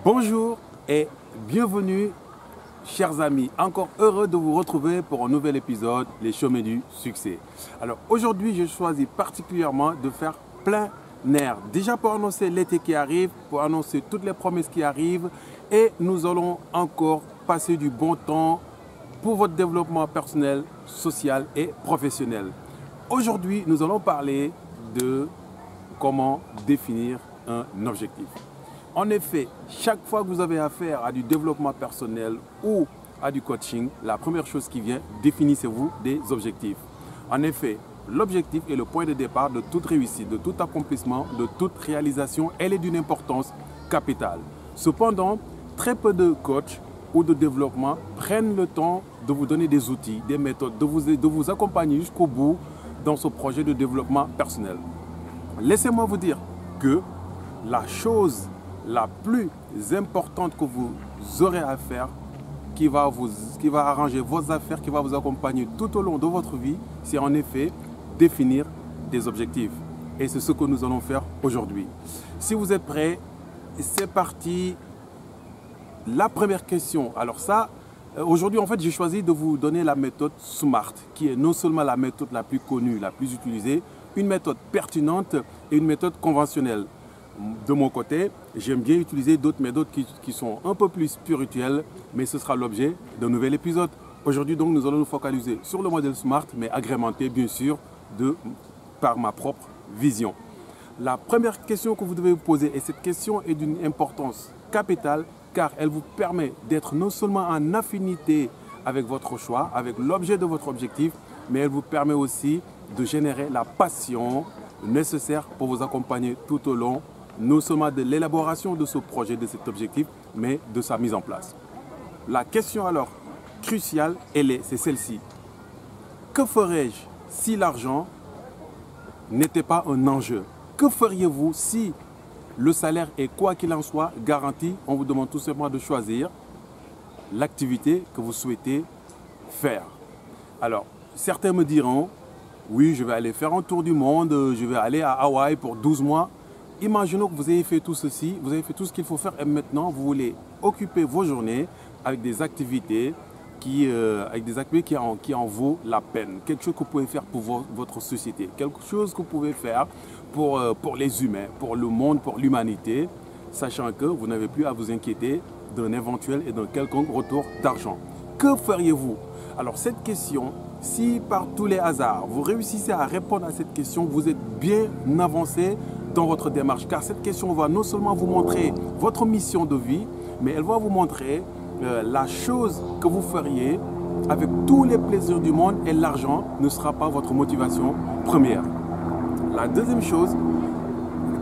Bonjour et bienvenue, chers amis. Encore heureux de vous retrouver pour un nouvel épisode, les chemins du succès. Alors aujourd'hui, j'ai choisi particulièrement de faire plein air. Déjà pour annoncer l'été qui arrive, pour annoncer toutes les promesses qui arrivent. Et nous allons encore passer du bon temps pour votre développement personnel, social et professionnel. Aujourd'hui, nous allons parler de comment définir un objectif. En effet, chaque fois que vous avez affaire à du développement personnel ou à du coaching, la première chose qui vient, définissez-vous des objectifs. En effet, l'objectif est le point de départ de toute réussite, de tout accomplissement, de toute réalisation. Elle est d'une importance capitale. Cependant, très peu de coachs ou de développement prennent le temps de vous donner des outils, des méthodes, de vous accompagner jusqu'au bout dans ce projet de développement personnel. Laissez-moi vous dire que la chose la plus importante que vous aurez à faire, qui va arranger vos affaires, qui va vous accompagner tout au long de votre vie, c'est en effet définir des objectifs. Et c'est ce que nous allons faire aujourd'hui. Si vous êtes prêts, c'est parti. La première question. Alors ça, aujourd'hui en fait, j'ai choisi de vous donner la méthode SMART, qui est non seulement la méthode la plus connue, la plus utilisée, une méthode pertinente et une méthode conventionnelle. De mon côté, j'aime bien utiliser d'autres méthodes qui sont un peu plus spirituelles, mais ce sera l'objet d'un nouvel épisode. Aujourd'hui, donc, nous allons nous focaliser sur le modèle SMART, mais agrémenté, bien sûr, par ma propre vision. La première question que vous devez vous poser, et cette question est d'une importance capitale, car elle vous permet d'être non seulement en affinité avec votre choix, avec l'objet de votre objectif, mais elle vous permet aussi de générer la passion nécessaire pour vous accompagner tout au long non seulement de l'élaboration de ce projet, de cet objectif, mais de sa mise en place. La question alors cruciale, c'est celle-ci. Que ferais-je si l'argent n'était pas un enjeu? Que feriez-vous si le salaire est, quoi qu'il en soit, garanti? On vous demande tout simplement de choisir l'activité que vous souhaitez faire. Alors, certains me diront, oui, je vais aller faire un tour du monde, je vais aller à Hawaï pour 12 mois. Imaginons que vous ayez fait tout ceci, vous avez fait tout ce qu'il faut faire et maintenant vous voulez occuper vos journées avec des activités qui en vaut la peine. Quelque chose que vous pouvez faire pour votre société, quelque chose que vous pouvez faire pour les humains, pour le monde, pour l'humanité, sachant que vous n'avez plus à vous inquiéter d'un éventuel et d'un quelconque retour d'argent. Que feriez-vous? Alors cette question, si par tous les hasards, vous réussissez à répondre à cette question, vous êtes bien avancé dans votre démarche. Car cette question va non seulement vous montrer votre mission de vie, mais elle va vous montrer la chose que vous feriez avec tous les plaisirs du monde et l'argent ne sera pas votre motivation première. La deuxième chose,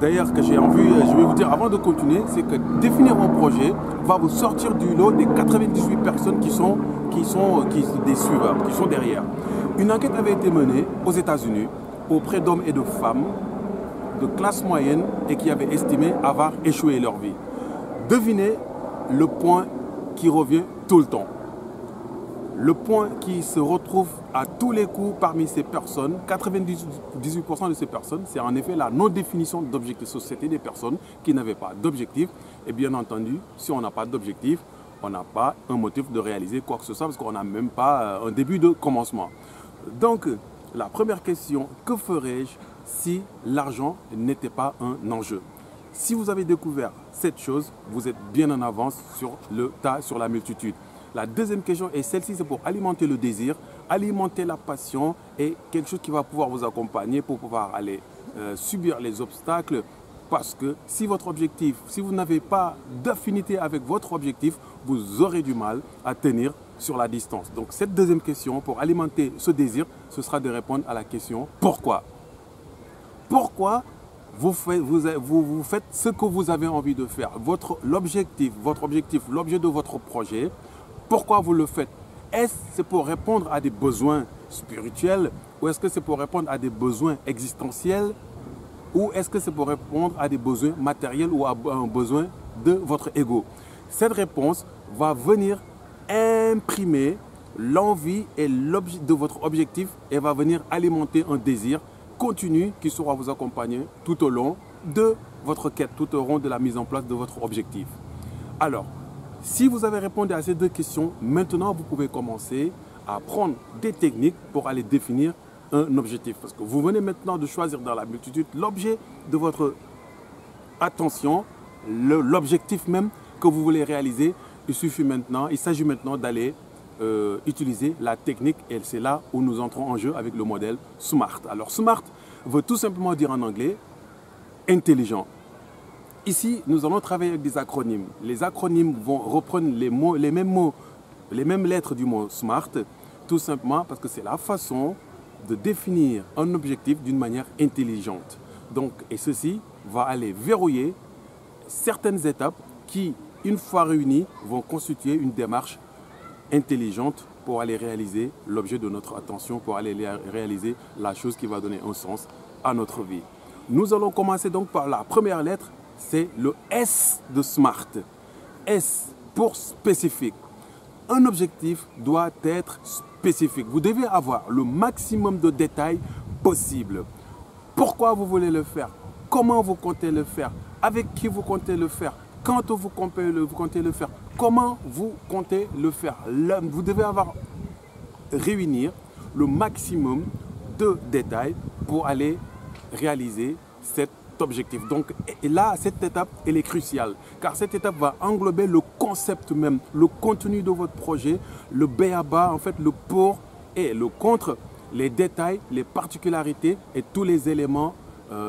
d'ailleurs que j'ai envie, je vais vous dire avant de continuer, c'est que définir un projet va vous sortir du lot des 98 personnes qui sont des suiveurs, qui sont derrière. Une enquête avait été menée aux États-Unis auprès d'hommes et de femmes de classe moyenne et qui avaient estimé avoir échoué leur vie. Devinez le point qui revient tout le temps. Le point qui se retrouve à tous les coups parmi ces personnes, 98% de ces personnes, c'est en effet la non-définition d'objectifs. C'était des personnes qui n'avaient pas d'objectif. Et bien entendu, si on n'a pas d'objectif, on n'a pas un motif de réaliser quoi que ce soit parce qu'on n'a même pas un début de commencement. Donc, la première question, que ferais-je si l'argent n'était pas un enjeu? Si vous avez découvert cette chose, vous êtes bien en avance sur le tas, sur la multitude. La deuxième question, et celle-ci, c'est pour alimenter le désir, alimenter la passion et quelque chose qui va pouvoir vous accompagner pour pouvoir aller subir les obstacles. Parce que si votre objectif, si vous n'avez pas d'affinité avec votre objectif, vous aurez du mal à tenir sur la distance. Donc cette deuxième question, pour alimenter ce désir, ce sera de répondre à la question pourquoi. Pourquoi vous faites ce que vous avez envie de faire, l'objectif, l'objet de votre projet, pourquoi vous le faites? Est-ce que c'est pour répondre à des besoins spirituels ou est-ce que c'est pour répondre à des besoins existentiels ou est-ce que c'est pour répondre à des besoins matériels ou à un besoin de votre ego? Cette réponse va venir imprimer l'envie et l'objet de votre objectif et va venir alimenter un désir continu qui saura vous accompagner tout au long de votre quête, tout au long de la mise en place de votre objectif. Alors, si vous avez répondu à ces deux questions, maintenant vous pouvez commencer à prendre des techniques pour aller définir un objectif. Parce que vous venez maintenant de choisir dans la multitude l'objet de votre attention, l'objectif même que vous voulez réaliser. Il s'agit maintenant d'aller utiliser la technique et c'est là où nous entrons en jeu avec le modèle SMART. Alors SMART veut tout simplement dire en anglais intelligent. Ici, nous allons travailler avec des acronymes. Les acronymes vont reprendre les mêmes mots, les mêmes lettres du mot SMART, tout simplement parce que c'est la façon de définir un objectif d'une manière intelligente. Donc, et ceci va aller verrouiller certaines étapes qui, une fois réunies, vont constituer une démarche intelligente pour aller réaliser l'objet de notre attention, pour aller réaliser la chose qui va donner un sens à notre vie. Nous allons commencer donc par la première lettre, c'est le S de SMART. S pour spécifique. Un objectif doit être spécifique. Vous devez avoir le maximum de détails possible. Pourquoi vous voulez le faire? Comment vous comptez le faire? Avec qui vous comptez le faire? Quand vous comptez le faire? Comment vous comptez le faire? Vous devez réunir le maximum de détails pour aller réaliser cet objectif. Donc et là, cette étape, elle est cruciale, car cette étape va englober le concept même, le contenu de votre projet, le b.a.-ba, en fait, le pour et le contre, les détails, les particularités et tous les éléments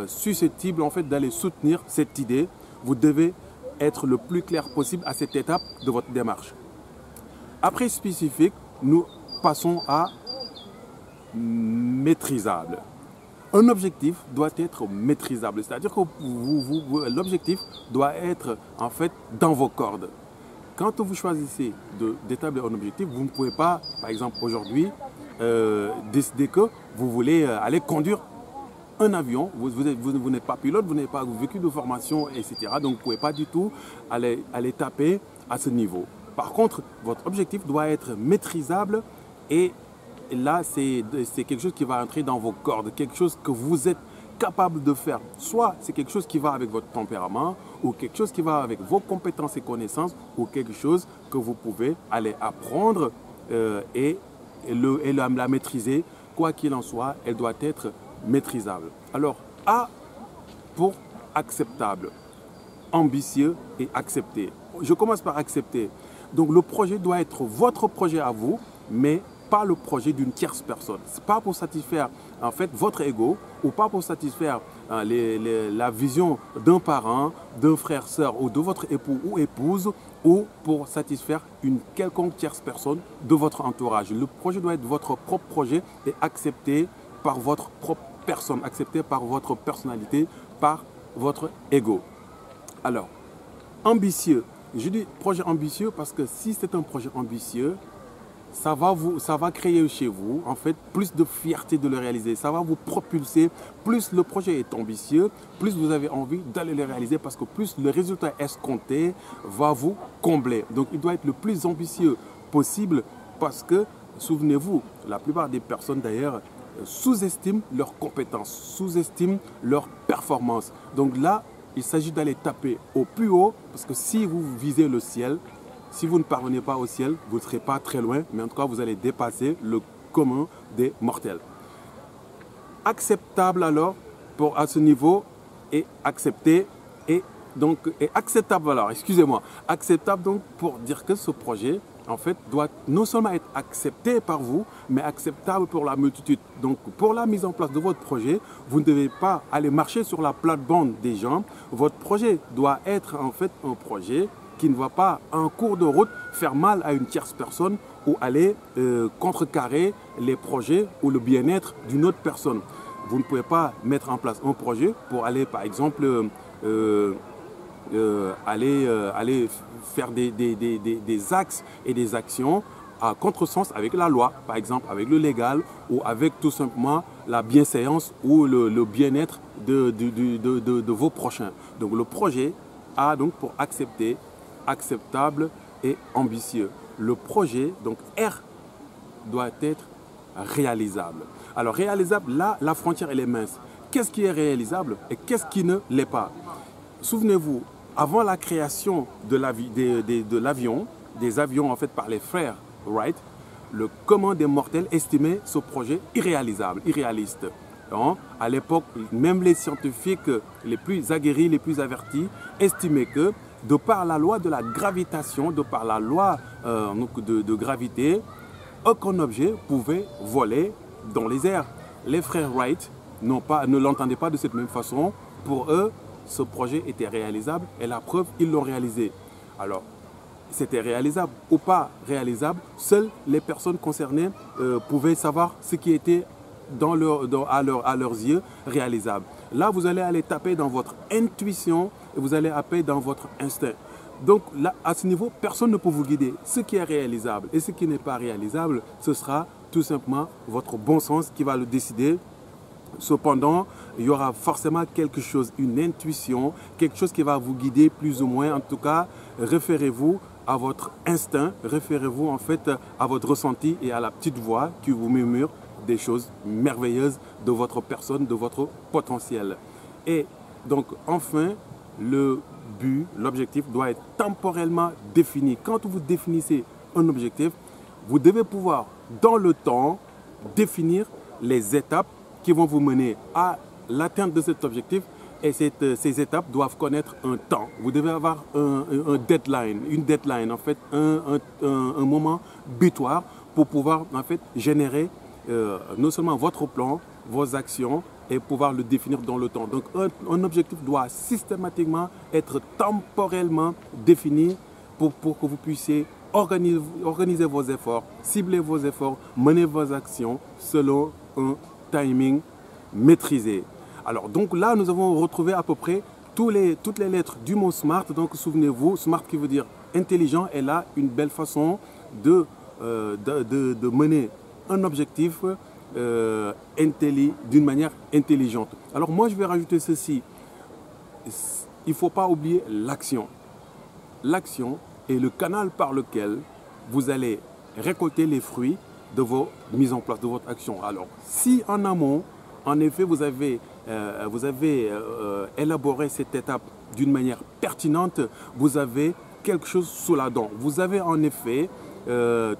susceptibles en fait d'aller soutenir cette idée. Vous devez être le plus clair possible à cette étape de votre démarche. Après spécifique, nous passons à maîtrisable. Un objectif doit être maîtrisable, c'est-à-dire que l'objectif doit être en fait dans vos cordes. Quand vous choisissez d'établir un objectif, vous ne pouvez pas, par exemple aujourd'hui, décider que vous voulez aller conduire un avion, vous n'êtes pas pilote, vous n'avez pas vécu de formation, etc. Donc vous ne pouvez pas du tout aller taper à ce niveau. Par contre, votre objectif doit être maîtrisable et là, c'est quelque chose qui va entrer dans vos cordes, quelque chose que vous êtes capable de faire. Soit c'est quelque chose qui va avec votre tempérament, ou quelque chose qui va avec vos compétences et connaissances, ou quelque chose que vous pouvez aller apprendre et la maîtriser. Quoi qu'il en soit, elle doit être maîtrisable. Alors, A pour acceptable, ambitieux et accepté. Je commence par accepter. Donc, le projet doit être votre projet à vous, mais pas le projet d'une tierce personne. Ce n'est pas pour satisfaire en fait votre ego ou pas pour satisfaire la vision d'un parent, d'un frère, sœur ou de votre époux ou épouse ou pour satisfaire une quelconque tierce personne de votre entourage. Le projet doit être votre propre projet et accepté par votre propre personne, accepté par votre personnalité, par votre ego. Alors, ambitieux. Je dis projet ambitieux parce que si c'est un projet ambitieux, ça va créer chez vous en fait plus de fierté de le réaliser. Ça va vous propulser. Plus le projet est ambitieux, plus vous avez envie d'aller le réaliser parce que plus le résultat escompté va vous combler. Donc il doit être le plus ambitieux possible parce que, souvenez-vous, la plupart des personnes d'ailleurs sous-estiment leurs compétences, sous-estiment leurs performances. Donc là, il s'agit d'aller taper au plus haut parce que si vous visez le ciel, si vous ne parvenez pas au ciel, vous ne serez pas très loin, mais en tout cas, vous allez dépasser le commun des mortels. Acceptable alors, à ce niveau, et accepté, et acceptable alors, excusez-moi, acceptable donc pour dire que ce projet, en fait, doit non seulement être accepté par vous, mais acceptable pour la multitude. Donc, pour la mise en place de votre projet, vous ne devez pas aller marcher sur la plate-bande des gens. Votre projet doit être en fait un projet qui ne va pas en cours de route faire mal à une tierce personne ou aller contrecarrer les projets ou le bien-être d'une autre personne. Vous ne pouvez pas mettre en place un projet pour aller par exemple aller faire des axes et des actions à contresens avec la loi, par exemple avec le légal ou avec tout simplement la bienséance ou le bien-être de vos prochains. Donc le projet a donc pour accepter, acceptable et ambitieux. Le projet, donc R, doit être réalisable. Alors réalisable, là, la frontière elle est mince. Qu'est-ce qui est réalisable et qu'est-ce qui ne l'est pas? Souvenez-vous, avant la création de l'avion, des avions en fait par les frères Wright, le commun des mortels estimait ce projet irréalisable, irréaliste. Donc, à l'époque, même les scientifiques les plus aguerris, les plus avertis, estimaient que de par la loi de la gravitation, de par la loi de gravité, aucun objet pouvait voler dans les airs. Les frères Wright ne l'entendaient pas de cette même façon. Pour eux, ce projet était réalisable et la preuve, ils l'ont réalisé. Alors, c'était réalisable ou pas réalisable, seules les personnes concernées pouvaient savoir ce qui était à leurs yeux réalisable. Là, vous allez aller taper dans votre intuition et vous allez taper dans votre instinct. Donc là, à ce niveau, personne ne peut vous guider. Ce qui est réalisable et ce qui n'est pas réalisable, ce sera tout simplement votre bon sens qui va le décider. Cependant, il y aura forcément quelque chose, une intuition, quelque chose qui va vous guider plus ou moins. En tout cas, référez-vous à votre instinct, référez-vous en fait à votre ressenti et à la petite voix qui vous murmure des choses merveilleuses de votre personne, de votre potentiel. Et donc, enfin, le but, l'objectif doit être temporellement défini. Quand vous définissez un objectif, vous devez pouvoir, dans le temps, définir les étapes qui vont vous mener à l'atteinte de cet objectif. Et ces étapes doivent connaître un temps. Vous devez avoir une deadline, en fait, un moment butoir pour pouvoir en fait générer non seulement votre plan, vos actions et pouvoir le définir dans le temps. Donc un objectif doit systématiquement être temporellement défini pour que vous puissiez organiser vos efforts, cibler vos efforts, mener vos actions selon un timing maîtrisé. Alors donc là, nous avons retrouvé à peu près toutes les lettres du mot SMART. Donc souvenez-vous, SMART qui veut dire intelligent est là une belle façon de mener un objectif d'une manière intelligente. Alors moi, je vais rajouter ceci. Il ne faut pas oublier l'action. L'action est le canal par lequel vous allez récolter les fruits de vos mises en place, de votre action. Alors, si en amont, en effet, vous avez élaboré cette étape d'une manière pertinente, vous avez quelque chose sous la dent. Vous avez en effet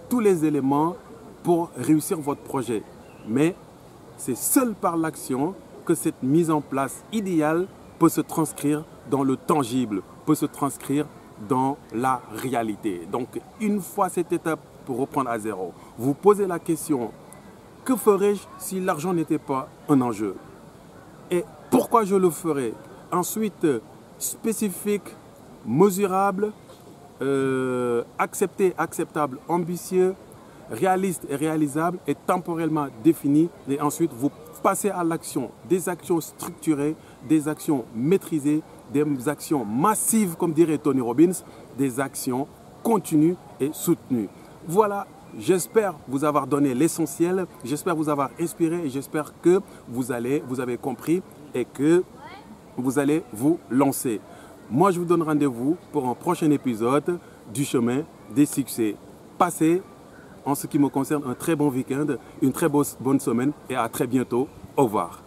tous les éléments pour réussir votre projet. Mais c'est seul par l'action que cette mise en place idéale peut se transcrire dans le tangible, peut se transcrire dans la réalité. Donc, une fois cette étape, pour reprendre à zéro, vous posez la question, que ferais-je si l'argent n'était pas un enjeu? Et pourquoi je le ferais? Ensuite, spécifique, mesurable, acceptable, ambitieux, réaliste et réalisable et temporellement défini. Et ensuite, vous passez à l'action. Des actions structurées, des actions maîtrisées, des actions massives, comme dirait Tony Robbins, des actions continues et soutenues. Voilà, j'espère vous avoir donné l'essentiel, j'espère vous avoir inspiré et j'espère que vous avez compris et que vous allez vous lancer. Moi, je vous donne rendez-vous pour un prochain épisode du chemin des succès. Passez, en ce qui me concerne, un très bon week-end, une très bonne semaine et à très bientôt. Au revoir.